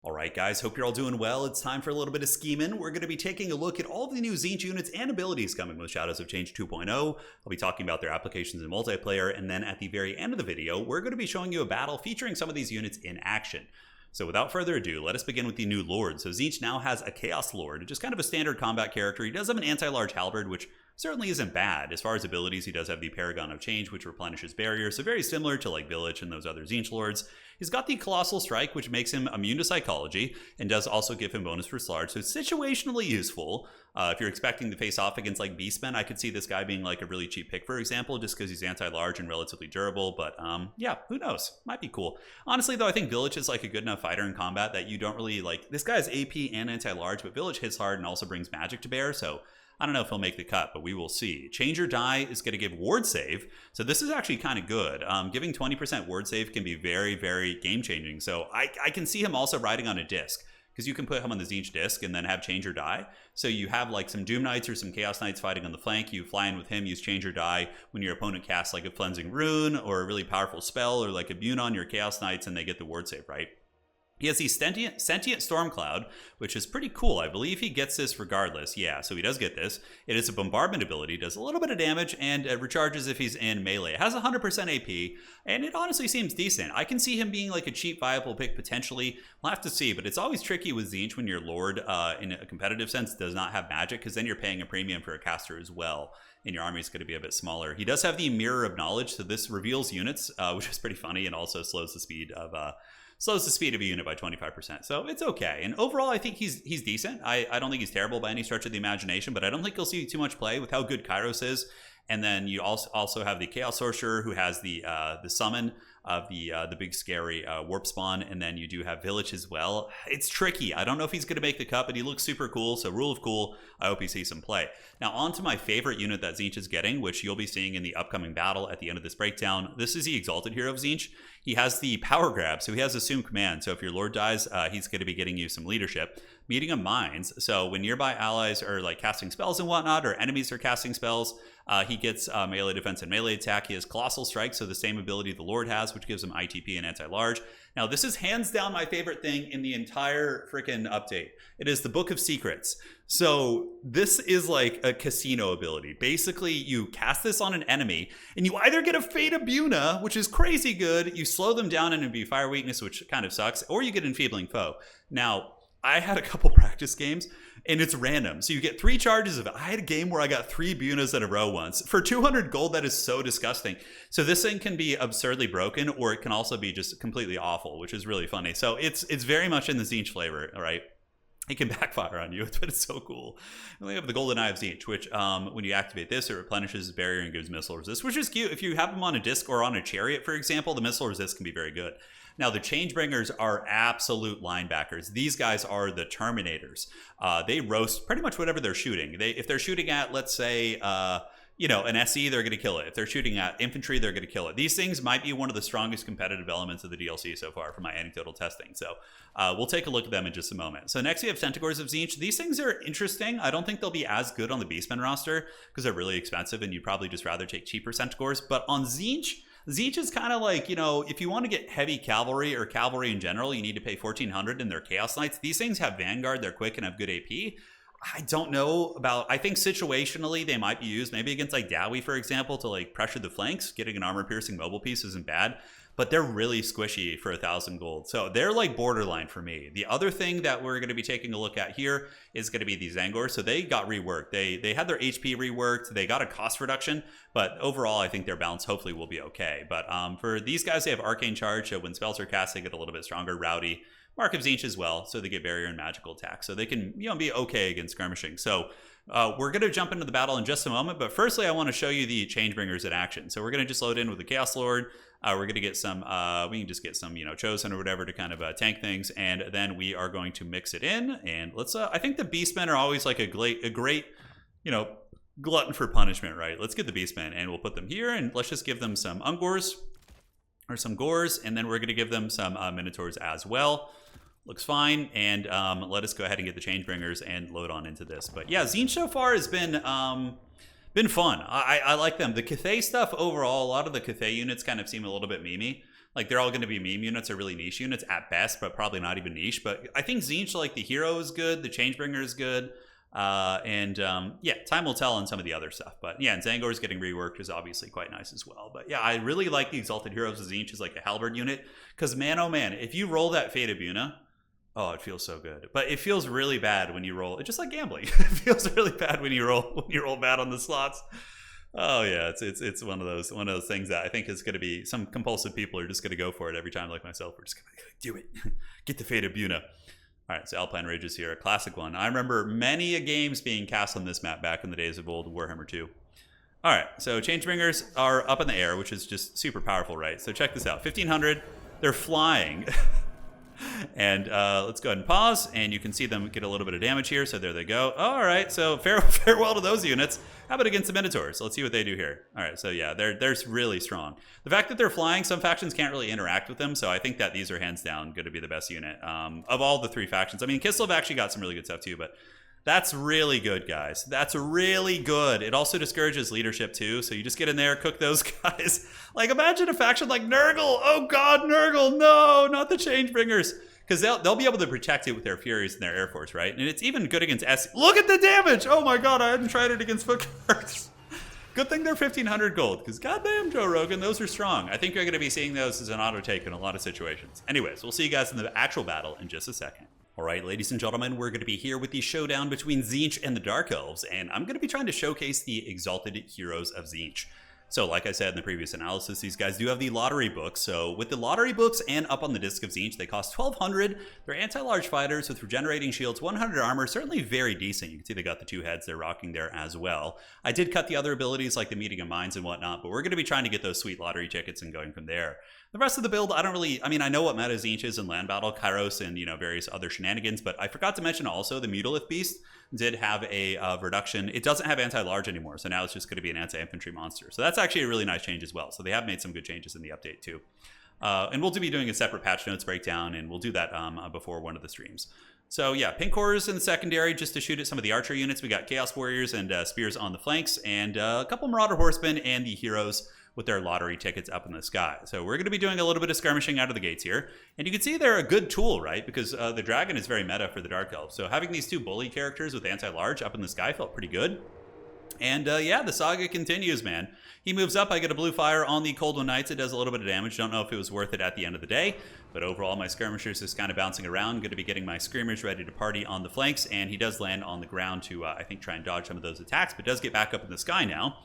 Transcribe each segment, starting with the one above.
Alright guys, hope you're all doing well. It's time for a little bit of scheming. We're going to be taking a look at all of the new Tzeentch units and abilities coming with Shadows of Change 2.0. I'll be talking about their applications in multiplayer, and then at the very end of the video, we're going to be showing you a battle featuring some of these units in action. So without further ado, let us begin with the new Lord. So Tzeentch now has a Chaos Lord, just kind of a standard combat character. He does have an anti-large halberd, which certainly isn't bad. As far as abilities, he does have the Paragon of Change, which replenishes barrier, so very similar to like Village and those other Tzeentch Lords. He's got the Colossal Strike, which makes him immune to Psychology, and does also give him bonus for Slarge, so it's situationally useful. If you're expecting to face off against like Beastmen, I could see this guy being like a really cheap pick, for example, just because he's anti-large and relatively durable, but yeah, who knows? Might be cool. Honestly, though, I think Village is like a good enough fighter in combat that you don't really like, this guy has AP and anti-large, but Village hits hard and also brings magic to bear, so I don't know if he'll make the cut, but we will see. Change or Die is going to give ward save, so this is actually kind of good. Giving 20% ward save can be very, very game-changing, so I can see him also riding on a disc, because you can put him on the Tzeentch disc and then have Change or Die. So you have like some Doom Knights or some Chaos Knights fighting on the flank, you fly in with him, use Change or Die when your opponent casts like a Cleansing Rune or a really powerful spell or like a Bjuna on your Chaos Knights and they get the ward save, right? He has the Sentient Storm Cloud, which is pretty cool. I believe he gets this regardless. Yeah, so he does get this. It is a bombardment ability, does a little bit of damage, and recharges if he's in melee. It has 100% AP, and it honestly seems decent. I can see him being like a cheap, viable pick potentially. We'll have to see, but it's always tricky with Tzeentch when your Lord, in a competitive sense, does not have magic, because then you're paying a premium for a caster as well, and your army is going to be a bit smaller. He does have the Mirror of Knowledge, so this reveals units, which is pretty funny, and also slows the speed of a unit by 25%. So it's okay. And overall, I think he's decent. I don't think he's terrible by any stretch of the imagination, but I don't think you'll see too much play with how good Kairos is. And then you also have the Chaos Sorcerer, who has the summon of the big scary warp spawn, and then you do have Village as well. It's tricky. I don't know if he's going to make the cut, but he looks super cool. So rule of cool, I hope he sees some play. Now on to my favorite unit that Tzeentch is getting, which you'll be seeing in the upcoming battle at the end of this breakdown. This is the Exalted Hero of Tzeentch. He has the Power Grab, so he has Assume Command. So if your Lord dies, he's going to be getting you some leadership. Meeting of Minds, so when nearby allies are like casting spells and whatnot, or enemies are casting spells, he gets melee defense and melee attack. He has Colossal Strike, so the same ability the Lord has, which gives him ITP and anti-large. Now this is hands down my favorite thing in the entire freaking update. It is the Book of Secrets. So this is like a casino ability. Basically, you cast this on an enemy, and you either get a Fate of Bjuna, which is crazy good, you slow them down and it'd be fire weakness, which kind of sucks, or you get Enfeebling Foe. Now, I had a couple practice games, and it's random. So you get 3 charges of it. I had a game where I got 3 Bunas in a row once. For 200 gold, that is so disgusting. So this thing can be absurdly broken, or it can also be just completely awful, which is really funny. So it's very much in the Tzeentch flavor, all right? It can backfire on you, but it's so cool. And we have the Golden Eye of Tzeentch, which when you activate this, it replenishes his barrier and gives missile resist, which is cute. If you have them on a disc or on a chariot, for example, the missile resist can be very good. Now, the Changebringers are absolute linebackers. These guys are the Terminators. They roast pretty much whatever they're shooting. If they're shooting at, let's say, an SE, they're going to kill it. If they're shooting at infantry, they're going to kill it. These things might be one of the strongest competitive elements of the DLC so far from my anecdotal testing. So we'll take a look at them in just a moment. So next we have Centaurs of Tzeentch. These things are interesting. I don't think they'll be as good on the Beastmen roster because they're really expensive and you'd probably just rather take cheaper Centaurs. But on Tzeentch is kind of like, if you want to get heavy cavalry or cavalry in general, you need to pay 1,400 in their Chaos Knights. These things have Vanguard, they're quick and have good AP. I don't know about, I think situationally they might be used maybe against like Dowie, for example, to like pressure the flanks. Getting an armor piercing mobile piece isn't bad, but they're really squishy for 1,000 gold. So they're like borderline for me. The other thing that we're going to be taking a look at here is going to be the Zangor. So they got reworked. They had their HP reworked. They got a cost reduction, but overall I think their balance hopefully will be okay. But for these guys, they have Arcane Charge. So when spells are cast, they get a little bit stronger. Rowdy. Mark of Tzeentch as well, so they get barrier and magical attack, so they can be okay against skirmishing. So we're going to jump into the battle in just a moment, but firstly I want to show you the Changebringers in action. So we're going to just load in with the Chaos Lord. We're going to get some, we can just get some, Chosen or whatever to kind of tank things, and then we are going to mix it in, and let's, I think the Beastmen are always like a great, glutton for punishment, right? Let's get the Beastmen, and we'll put them here, and let's just give them some Ungors, or some Gores, and then we're going to give them some Minotaurs as well. Looks fine, and let us go ahead and get the Changebringers and load on into this. But yeah, Tzeentch so far has been fun. I like them. The Cathay stuff overall, a lot of the Cathay units kind of seem a little bit memey. Like, they're all going to be meme units or really niche units at best, but probably not even niche. But I think Tzeentch, like, the hero is good, the Changebringer is good. Yeah, time will tell on some of the other stuff. But yeah, and Zangor's getting reworked is obviously quite nice as well. But yeah, I really like the Exalted Heroes of Tzeentch as like a halberd unit. Because man, oh man, if you roll that Fate of Bjuna, oh, it feels so good. But it feels really bad when you roll. It's just like gambling. It feels really bad when you roll bad on the slots. Oh yeah, it's one of those things that I think is going to be, some compulsive people are just going to go for it every time, like myself. We're just going to do it. Get the Fate of Bjuna. All right, so Alpine Ridge is here, a classic one. I remember many a games being cast on this map back in the days of old Warhammer 2. All right, so Changebringers are up in the air, which is just super powerful, right? So check this out, 1500, they're flying. And let's go ahead and pause, and you can see them get a little bit of damage here, so there they go. All right, so farewell to those units. How about against the Minotaurs? Let's see what they do here. All right, so yeah, they're really strong. The fact that they're flying, some factions can't really interact with them, so I think that these are hands down going to be the best unit of all the three factions. I mean, Kislev actually got some really good stuff too, but that's really good, guys. That's really good. It also discourages leadership too, so you just get in there, cook those guys. Like, imagine a faction like Nurgle. Oh god, Nurgle, no, not the Changebringers. Because they'll be able to protect it with their Furies and their Air Force, right? And it's even good against S. Look at the damage! Oh my god, I hadn't tried it against foot cards. Good thing they're 1500 gold, because goddamn, Joe Rogan, those are strong. I think you're going to be seeing those as an auto take in a lot of situations. Anyways, we'll see you guys in the actual battle in just a second. All right, ladies and gentlemen, we're going to be here with the showdown between Tzeentch and the Dark Elves, and I'm going to be trying to showcase the Exalted Heroes of Tzeentch. So like I said in the previous analysis, these guys do have the lottery books. So with the lottery books and up on the disc of Tzeentch, they cost 1200. They're anti-large fighters with regenerating shields, 100 armor, certainly very decent. You can see they got the two heads they're rocking there as well. I did cut the other abilities like the meeting of minds and whatnot, but we're going to be trying to get those sweet lottery tickets and going from there. The rest of the build, I know what meta Tzeentch is in land battle, Kairos, and various other shenanigans, but I forgot to mention also the Mutalith Beast did have a reduction. It doesn't have anti-large anymore, so now it's just going to be an anti-infantry monster. So that's actually a really nice change as well. So they have made some good changes in the update too. And we'll be doing a separate patch notes breakdown, and we'll do that before one of the streams. So yeah, Pink Cores in the secondary just to shoot at some of the archer units. We got Chaos Warriors and Spears on the flanks, and a couple Marauder Horsemen and the heroes with their lottery tickets up in the sky. So we're going to be doing a little bit of skirmishing out of the gates here. And you can see they're a good tool, right? Because the dragon is very meta for the Dark Elves. So having these two bully characters with anti-large up in the sky felt pretty good. And yeah, the saga continues, man. He moves up, I get a blue fire on the Cold One Knights. It does a little bit of damage. Don't know if it was worth it at the end of the day. But overall, my skirmishers is kind of bouncing around. Going to be getting my screamers ready to party on the flanks. And he does land on the ground to, I think, try and dodge some of those attacks. But does get back up in the sky now.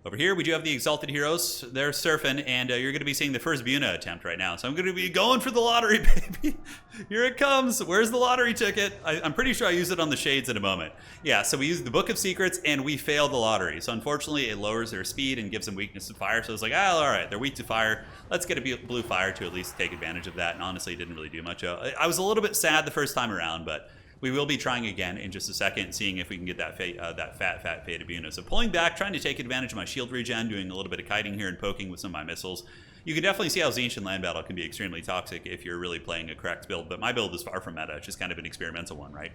Over here, we do have the Exalted Heroes. They're surfing, and you're going to be seeing the first Bjuna attempt right now. So I'm going to be going for the lottery, baby. Here it comes. Where's the lottery ticket? I'm pretty sure I use it on the Shades in a moment. Yeah, so we use the Book of Secrets, and we fail the lottery. So unfortunately, it lowers their speed and gives them weakness to fire. So it's like, all right, they're weak to fire. Let's get a blue fire to at least take advantage of that. And honestly, it didn't really do much. I was a little bit sad the first time around, but we will be trying again in just a second, seeing if we can get that fat Fate of Bjuna. So pulling back, trying to take advantage of my shield regen, doing a little bit of kiting here and poking with some of my missiles. You can definitely see how Tzeentch in land battle can be extremely toxic if you're really playing a correct build, but my build is far from meta. It's just kind of an experimental one, right?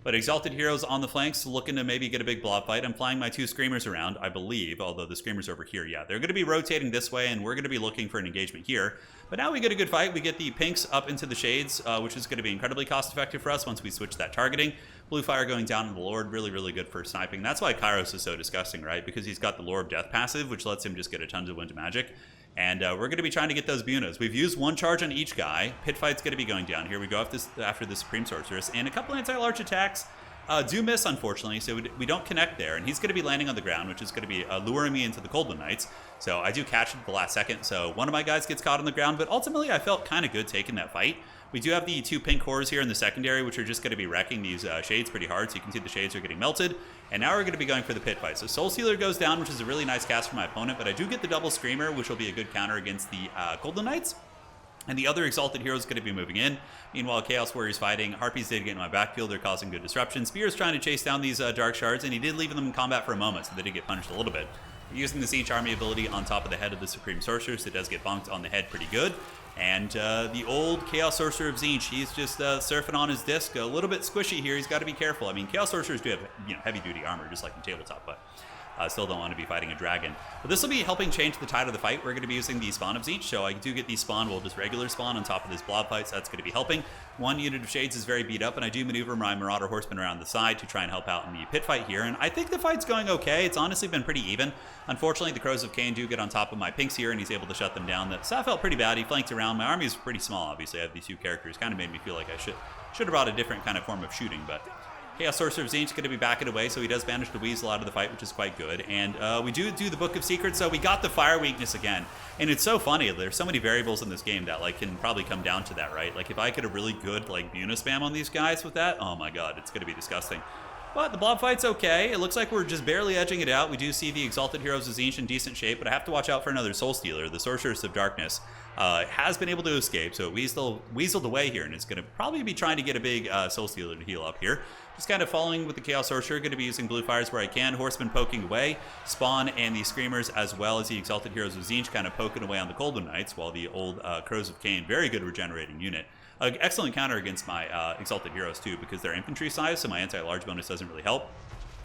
But Exalted Heroes on the flanks, looking to maybe get a big blob fight. I'm flying my two Screamers around, I believe, although the Screamers over here, yeah. They're going to be rotating this way, and we're going to be looking for an engagement here. But now we get a good fight. We get the Pinks up into the Shades, which is going to be incredibly cost-effective for us once we switch that targeting. Blue Fire going down on the Lord, really, really good for sniping. That's why Kairos is so disgusting, right? Because he's got the Lure of Death passive, which lets him just get a tons of wind magic. And we're going to be trying to get those Bunas. We've used one charge on each guy. Pit Fight's going to be going down. Here we go after the Supreme Sorceress. And a couple anti-large attacks do miss, unfortunately, so we don't connect there. And he's going to be landing on the ground, which is going to be luring me into the Cold One Knights. So I do catch it at the last second. So one of my guys gets caught on the ground, but ultimately I felt kind of good taking that fight. We do have the two Pink Cores here in the secondary, which are just going to be wrecking these Shades pretty hard. So you can see the Shades are getting melted. And now we're going to be going for the Pit Fight. So Soul Stealer goes down, which is a really nice cast for my opponent. But I do get the double Screamer, which will be a good counter against the Cold One Knights. And the other Exalted Hero is going to be moving in. Meanwhile, Chaos Warrior's fighting. Harpies did get in my backfield. They're causing good disruption. Spear's trying to chase down these Dark Shards, and he did leave them in combat for a moment, so they did get punished a little bit. Using the Tzeentch Army ability on top of the head of the Supreme Sorceress, it does get bonked on the head pretty good. And the old Chaos Sorcerer of Tzeentch, he's just surfing on his disc. A little bit squishy here. He's got to be careful. I mean, Chaos Sorcerers do have heavy-duty armor, just like in tabletop, but Still don't want to be fighting a dragon. But this will be helping change the tide of the fight. We're going to be using the spawn of Tzeentch, so I do get the spawn, well, just regular spawn on top of this blob fight, so that's going to be helping. One unit of Shades is very beat up, and I do maneuver my Marauder Horseman around the side to try and help out in the pit fight here, and I think the fight's going okay. It's honestly been pretty even. Unfortunately, the Crows of Cain do get on top of my pinks here, and he's able to shut them down. So that felt pretty bad. He flanked around. My army is pretty small, obviously. I have these two characters. Kind of made me feel like I should have brought a different kind of form of shooting, but Chaos Sorcerer Tzeentch is going to be backing away, so he does manage to weasel out of the fight, which is quite good. And we do the Book of Secrets, so we got the fire weakness again. And it's so funny, there's so many variables in this game that like can probably come down to that, right? Like if I get a really good like Bjuna spam on these guys with that, oh my god, it's going to be disgusting. But the blob fight's okay. It looks like we're just barely edging it out. We do see the Exalted Heroes of Tzeentch in decent shape, but I have to watch out for another Soul Stealer. The Sorceress of Darkness has been able to escape, so it weaseled away here, and it's going to probably be trying to get a big Soul Stealer to heal up here. Just kind of following with the Chaos Sorcerer, going to be using blue fires where I can. Horseman poking away, Spawn and the Screamers, as well as the Exalted Heroes of Tzeentch kind of poking away on the Cold One Knights, while the old Crows of Cain, very good regenerating unit. Excellent counter against my Exalted Heroes too, because they're infantry size, so my anti-large bonus doesn't really help.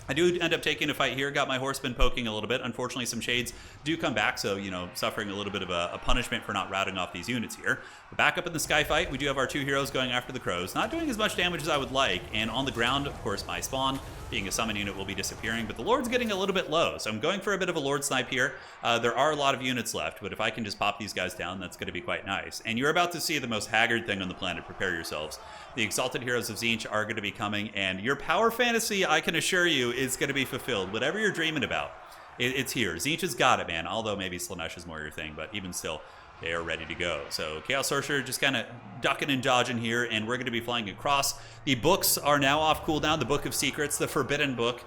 I do end up taking a fight here, got my Horseman poking a little bit. Unfortunately, some Shades do come back, so, you know, suffering a little bit of a punishment for not routing off these units here. But back up in the sky fight, we do have our two heroes going after the Crows. Not doing as much damage as I would like, and on the ground, of course, my Spawn, being a summon unit, will be disappearing, but the Lord's getting a little bit low, so I'm going for a bit of a Lord snipe here. There are a lot of units left, but if I can just pop these guys down, that's going to be quite nice. And you're about to see the most haggard thing on the planet. Prepare yourselves. The Exalted Heroes of Tzeentch are going to be coming, and your power fantasy, I can assure you, is going to be fulfilled. Whatever you're dreaming about, it's here. Tzeentch has got it, man, although maybe Slaanesh is more your thing, but even still, they are ready to go. So Chaos Sorcerer just kind of ducking and dodging here, and we're going to be flying across. The books are now off cooldown. The Book of Secrets, the Forbidden Book.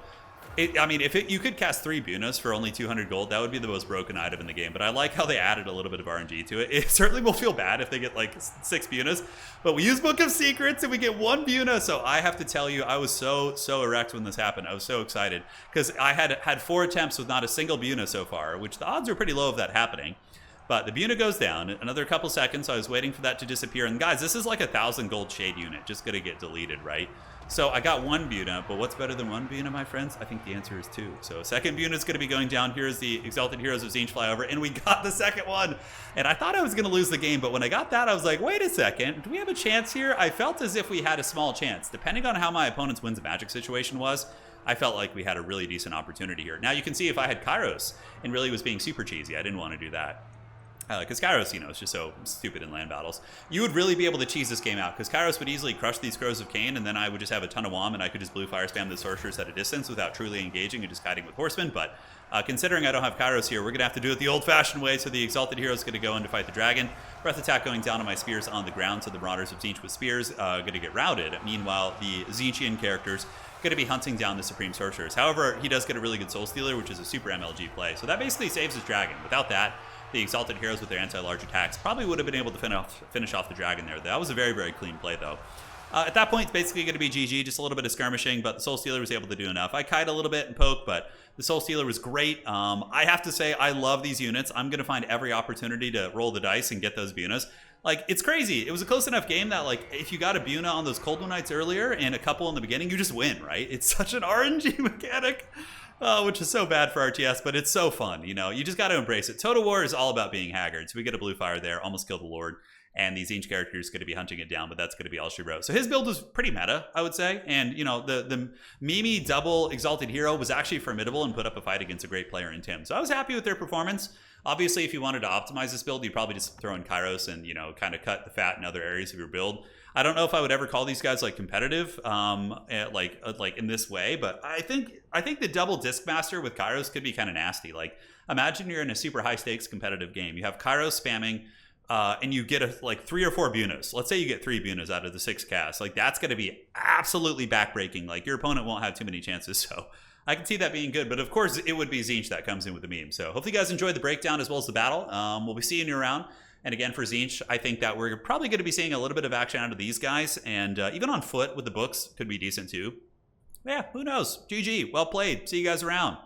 I mean, if you could cast 3 Bjunas for only 200 gold, that would be the most broken item in the game. But I like how they added a little bit of RNG to it. It certainly will feel bad if they get like 6 Bjunas. But we use Book of Secrets and we get 1 Bjuna. So I have to tell you, I was so erect when this happened. I was so excited because I had 4 attempts with not a single Bjuna so far, which the odds are pretty low of that happening. But the Bjuna goes down. Another couple seconds, so I was waiting for that to disappear. And guys, this is like a 1,000 gold Shade unit, just gonna get deleted, right? So I got 1 Bjuna, but what's better than 1 Bjuna, my friends? I think the answer is 2. So a second Bjuna is going to be going down. Here's the Exalted Heroes of Tzeentch flyover, and we got the second one. And I thought I was going to lose the game, but when I got that, I was like, wait a second, do we have a chance here? I felt as if we had a small chance. Depending on how my opponent's wins of magic situation was, I felt like we had a really decent opportunity here. Now you can see if I had Kairos and really was being super cheesy, I didn't want to do that. Because Kairos, you know, is just so stupid in land battles. You would really be able to cheese this game out, because Kairos would easily crush these Crows of Cain, and then I would just have a ton of WOM, and I could just blue fire spam the Sorcerers at a distance without truly engaging and just kiting with Horsemen. But considering I don't have Kairos here, we're going to have to do it the old-fashioned way, so the Exalted Hero is going to go in to fight the Dragon. Breath attack going down on my Spears on the ground, so the Marauders of Tzeentch with Spears going to get routed. Meanwhile, the Tzeentchian characters going to be hunting down the Supreme Sorcerers. However, he does get a really good Soul Stealer, which is a super MLG play. So that basically saves his Dragon. Without that, the Exalted Heroes with their anti-large attacks probably would have been able to finish off the Dragon there. That was a very, very clean play, though. At that point, it's basically going to be GG, just a little bit of skirmishing, but the Soul Stealer was able to do enough. I kite a little bit and poke, but the Soul Stealer was great. I have to say, I love these units. I'm going to find every opportunity to roll the dice and get those Bjunas. Like, it's crazy. It was a close enough game that, like, if you got a Bjuna on those Cold One Knights earlier and a couple in the beginning, you just win, right? It's such an RNG mechanic. Which is so bad for RTS, but it's so fun, you know? You just got to embrace it. Total War is all about being haggard, so we get a blue fire there, almost killed the Lord, and the Tzeentch character is going to be hunting it down, but that's going to be all she wrote. So his build was pretty meta, I would say, and, you know, the Mimi double Exalted Hero was actually formidable and put up a fight against a great player in Tim. So I was happy with their performance. Obviously, if you wanted to optimize this build, you'd probably just throw in Kairos and, you know, kind of cut the fat in other areas of your build. I don't know if I would ever call these guys like competitive, like in this way, but I think the double Disc Master with Kairos could be kind of nasty. Like, imagine you're in a super high stakes competitive game. You have Kairos spamming, and you get like 3 or 4 Bjunas. Let's say you get 3 Bjunas out of the 6 casts. Like, that's going to be absolutely backbreaking. Like, your opponent won't have too many chances. So I can see that being good, but of course it would be Tzeentch that comes in with the meme. So hopefully you guys enjoyed the breakdown as well as the battle. We'll be seeing you around. And again, for Tzeentch, I think that we're probably going to be seeing a little bit of action out of these guys. And even on foot with the books could be decent too. Yeah, who knows? GG. Well played. See you guys around.